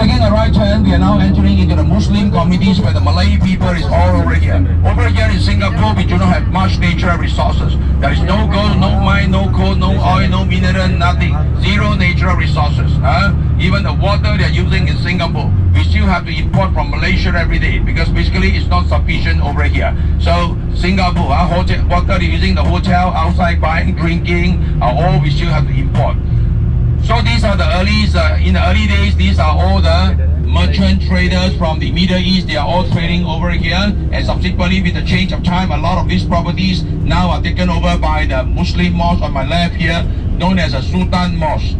Taking a right turn, we are now entering into the Muslim communities where the Malay people is all over here. Over here in Singapore, we do not have much natural resources. There is no gold, no mine, no coal, no oil, no mineral, nothing. Zero natural resources. Even the water they are using in Singapore, we still have to import from Malaysia every day because basically it's not sufficient over here. So Singapore, hotel, water using the hotel, outside buying, drinking, all we still have to import. So these are the in the early days, these are all the merchant traders from the Middle East. They are all trading over here, and subsequently with the change of time, a lot of these properties now are taken over by the Muslim mosque on my left here, known as a Sultan Mosque.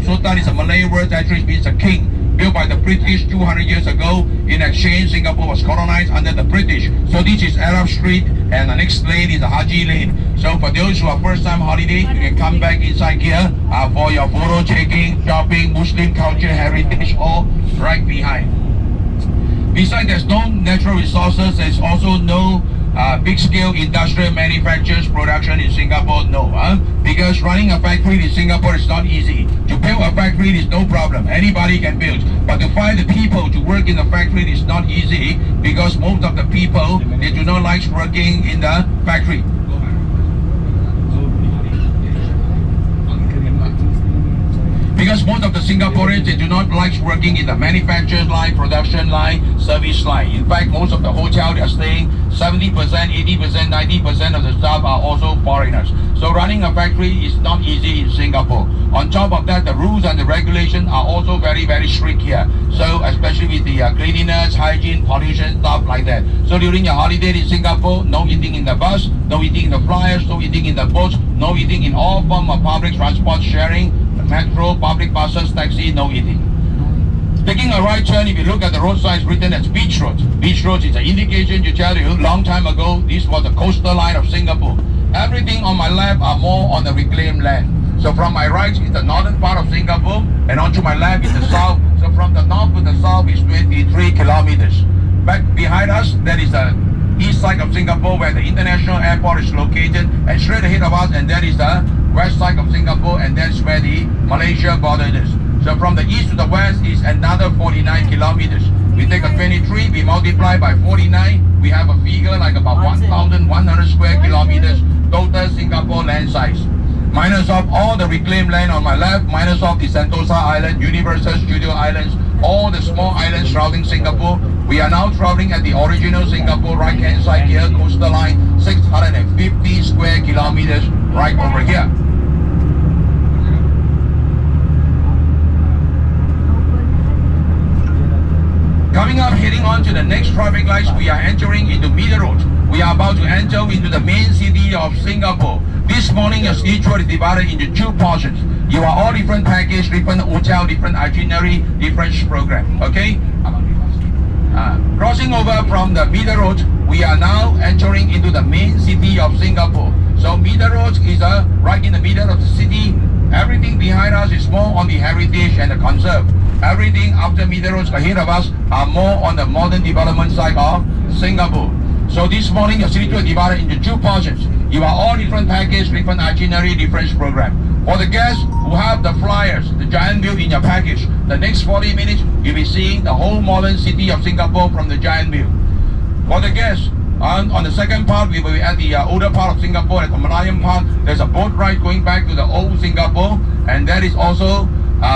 Sultan is a Malay word that actually means a king. Built by the British 200 years ago. In exchange, Singapore was colonized under the British. So this is Arab Street, and the next lane is the Haji Lane. So for those who are first-time holiday, you can come back inside here for your photo taking, shopping, Muslim culture, heritage, all right behind. Besides, there's no natural resources. There's also no big-scale industrial manufacturers production in Singapore, no. Because running a factory in Singapore is not easy. To build a factory is no problem. Anybody can build. But to find the people to work in the factory is not easy because most of the people, they do not like working in the factory. Because most of the Singaporeans, they do not like working in the manufacturers line, production line, service line. In fact, most of the hotel they are staying, 70%, 80%, 90% of the staff are also foreigners. So running a factory is not easy in Singapore. On top of that, the rules and the regulations are also very, very strict here. So especially with the cleanliness, hygiene, pollution, stuff like that. So during your holiday in Singapore, no eating in the bus, no eating in the flyers, no eating in the boats, no eating in all form of public transport sharing, metro, public buses, taxi, no eating. Taking a right turn, if you look at the road signs written as Beach Road. Beach Road is an indication to tell you, long time ago, this was the coastal line of Singapore. Everything on my left are more on the reclaimed land. So from my right is the northern part of Singapore, and onto my left is the south. So from the north to the south is 23 kilometers. Back behind us, that is the east side of Singapore where the international airport is located, and straight ahead of us, and that is the west side of Singapore, and that's where the Malaysia border is. So from the east to the west is another 49 kilometers. We take a 23, we multiply by 49, we have a figure like about 1,100 square kilometers total Singapore land size. Minus off all the reclaimed land on my left, minus off the Sentosa Island, Universal Studio Islands, all the small islands surrounding Singapore. We are now traveling at the original Singapore right-hand side here, coastal line, 650 square kilometers right over here. Coming up, heading on to the next traffic lights, we are entering into Middle Road. We are about to enter into the main city of Singapore. This morning, your city tour is divided into two portions. You are all different package, different hotel, different itinerary, different program. Okay? Crossing over from the Middle Road, we are now entering into the main city of Singapore. So Middle Road is right in the middle of the city. Everything behind us is more on the heritage and the conserve. Everything after Middle Road ahead of us are more on the modern development side of Singapore. So this morning, your city tour is divided into two portions. You are all different package, different itinerary, different program. For the guests who have the flyers, the giant view in your package, the next 40 minutes, you'll be seeing the whole modern city of Singapore from the giant view. For the guests, on the second part, we will be at the older part of Singapore, at the Malayan part. There's a boat ride going back to the old Singapore, and that is also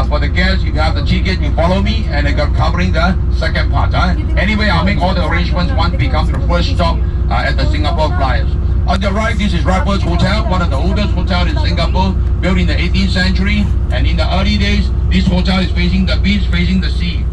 for the guests. If you have the ticket, you follow me, and I got covering the second part. Anyway, I'll make all the arrangements once we come to the first stop at the Singapore Flyers. On the right, this is Raffles Hotel, one of the oldest hotels in Singapore, built in the 18th century. And in the early days, this hotel is facing the beach, facing the sea.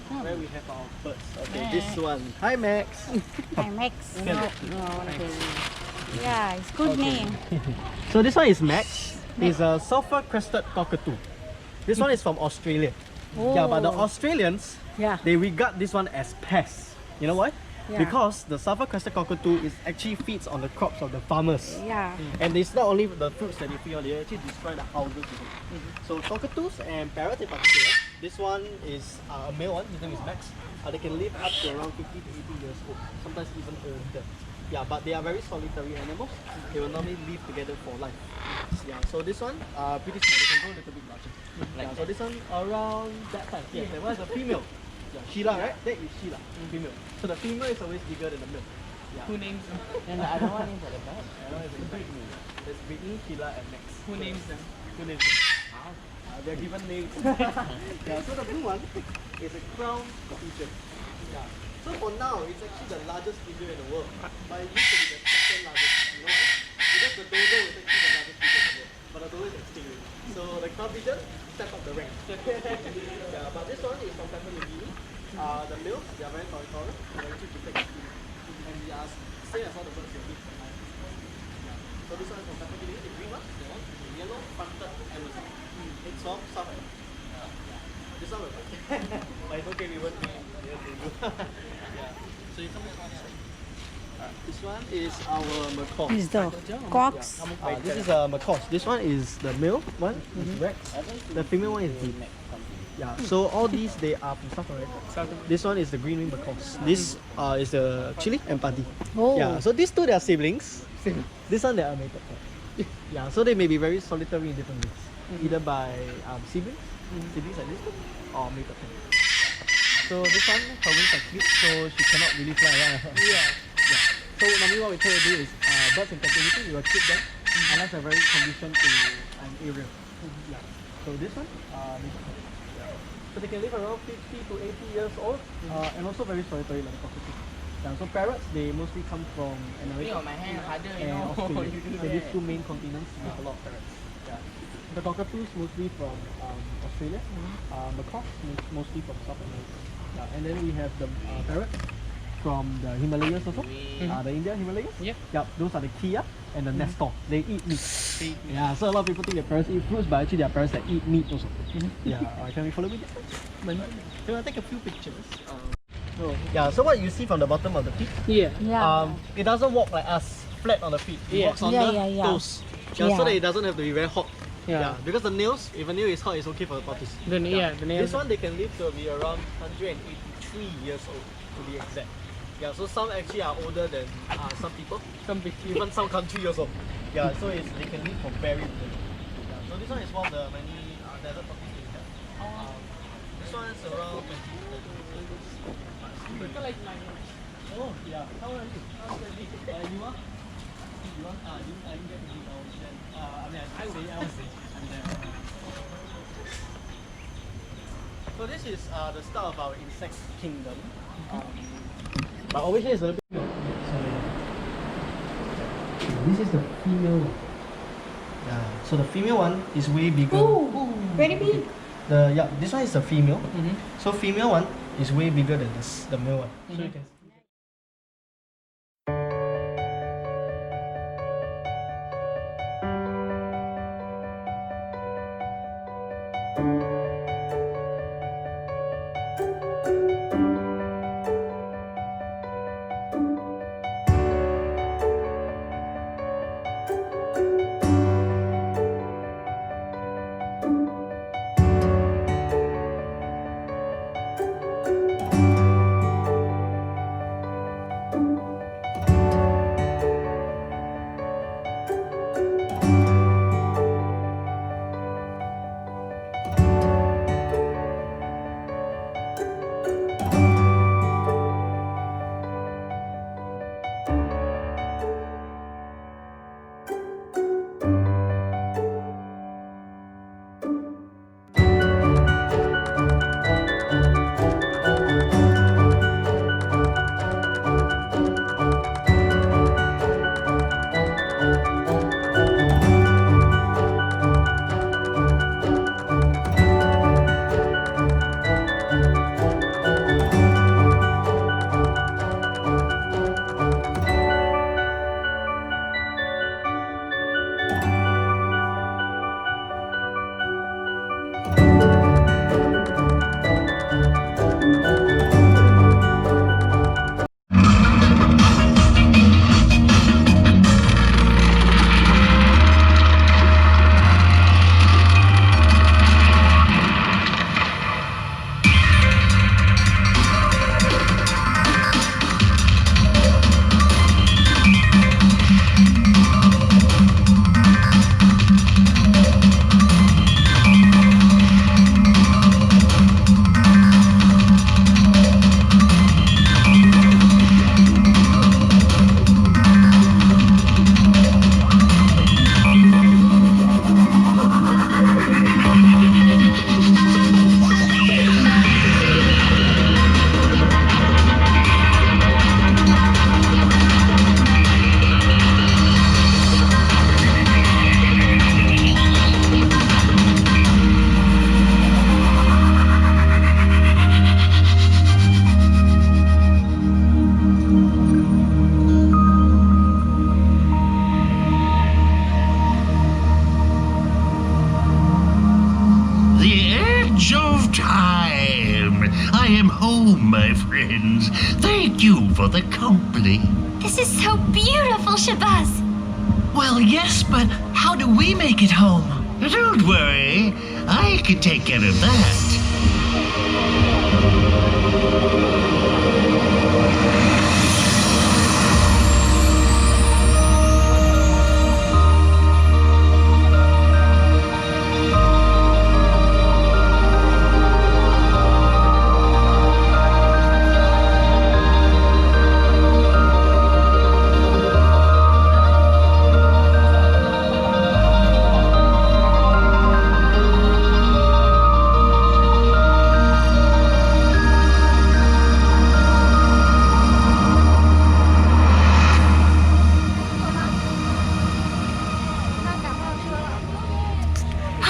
where we have our birds. Okay, this one. Hi, Max. Hi, Max. Okay. No, okay. Yeah, it's good name. So this one is Max. He's a sulfur-crested cockatoo. This one is from Australia. Yeah, but the Oh. Australians, Yeah. they regard this one as pests. You know why? Yeah. Because the sulfur-crested cockatoo is actually feeds on the crops of the farmers. Yeah. And it's not only the fruits that they feed on, they actually destroy the houses. So cockatoos and parrots in particular, this one is a male one, his name is Max. They can live up to around 50 to 80 years old, sometimes even older. Yeah, but they are very solitary animals. They will normally live together for life. Yeah, so this one, pretty small, they can go a little bit larger. Yeah, so this one around that time. Yeah, that one is a female. Yeah, Sheila, right? That is Sheila, female. So the female is always bigger than the male. Yeah. Who names them? And the other one is at the back. I know it's Brittany. There's Brittany, Sheila, and Max. Who names them? Who names them? They're given names. Yeah, so the blue one is a crown pigeon. Yeah. So for now, it's actually the largest pigeon in the world. But it used to be the second largest. You know why? Because the dodo is actually the largest pigeon in the world. But the dodo is extinct already. So the crown pigeon step up the rank. Yeah, but this one is from Papua New Guinea. The males, they are very solitary. They actually protect the queen. And they are same as all the birds you meet from life. Yeah. So this one is from Papua New Guinea, the green one, the one, the yellow fronted Amazon. It's from South Africa. This one will work. But it's okay, we won't be near to you. Yeah. So you come this one. This one is our macaw. Is the cox. This is a macaw. This one is the male one, is Rex. The female one is the yeah. So all these they are from South America. This one is the green winged macaws. This is the chili and paddy. Oh. Yeah. So these two they are siblings. This one they are mated. Yeah. So they may be very solitary in different ways, either by siblings like this, or mated. So this one, her wings are clipped, so she cannot really fly around. Yeah. So normally what we try to do is birds in captivity, we will keep them unless they're very conditioned to an area. Yeah. So this one, so they can live around 50 to 80 years old, and also very solitary like the cockatoo. Yeah, so parrots, they mostly come from America My hand harder, you and know. Australia. You do So these that. two main continents have a lot of parrots. Yeah. The cockatoos mostly from Australia, macaws mostly from South America. Yeah. And then we have the parrots from the Himalayas also. The Indian Himalayas. Yeah. Those are the Kia and the Nestor. They eat meat. Yeah, so a lot of people think that parrots eat fruits, but actually they are parrots that eat meat also. Yeah, can we follow me this way? So I'll take a few pictures. Yeah, so what you see from the bottom of the feet, Yeah. Yeah. it doesn't walk like us, flat on the feet. It walks on Yeah, the yeah. toes. So Yeah. that it doesn't have to be very hot. Yeah. Because the nails, if a nail is hot, it's okay for the tortoise. The nails. This one they can live to be around 183 years old to be exact. Yeah, so some actually are older than some people, Some big even some country also. Yeah, so they can live for very long. Yeah, so this one is one of the many desert tortoises we have. This one is around 20. like my Oh yeah, how are you? How's the day? You are? You want? I didn't get to meet our then. I mean, I say. So this is the start of our insect kingdom. But over here is a little bit. This is the female one. Yeah. So the female one is way bigger. Oh, very big. This one is the female. So female one is way bigger than the male one. So you can. my friends. Thank you for the company. This is so beautiful, Shabazz. Well, yes, but how do we make it home? Don't worry, I can take care of that.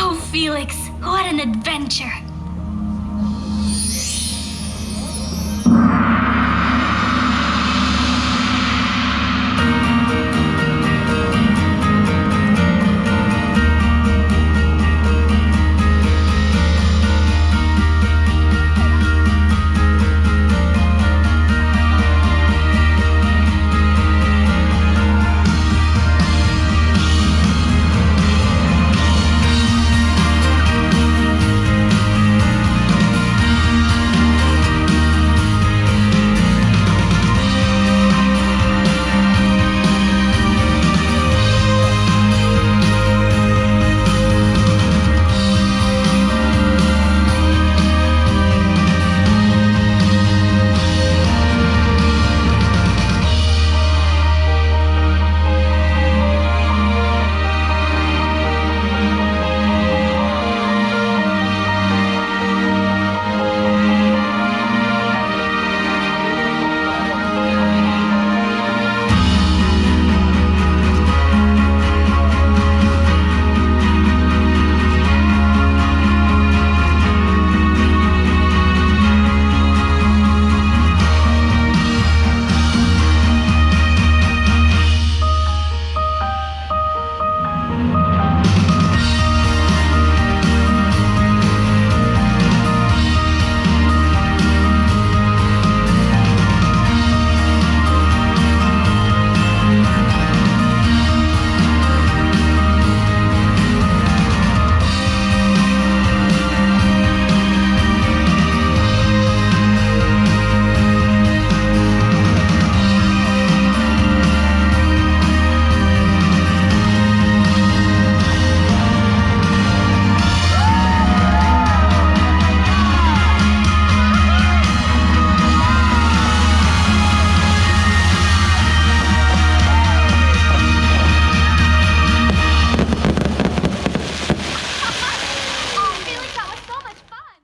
Oh, Felix, what an adventure. Oh, Felix, that was so much fun.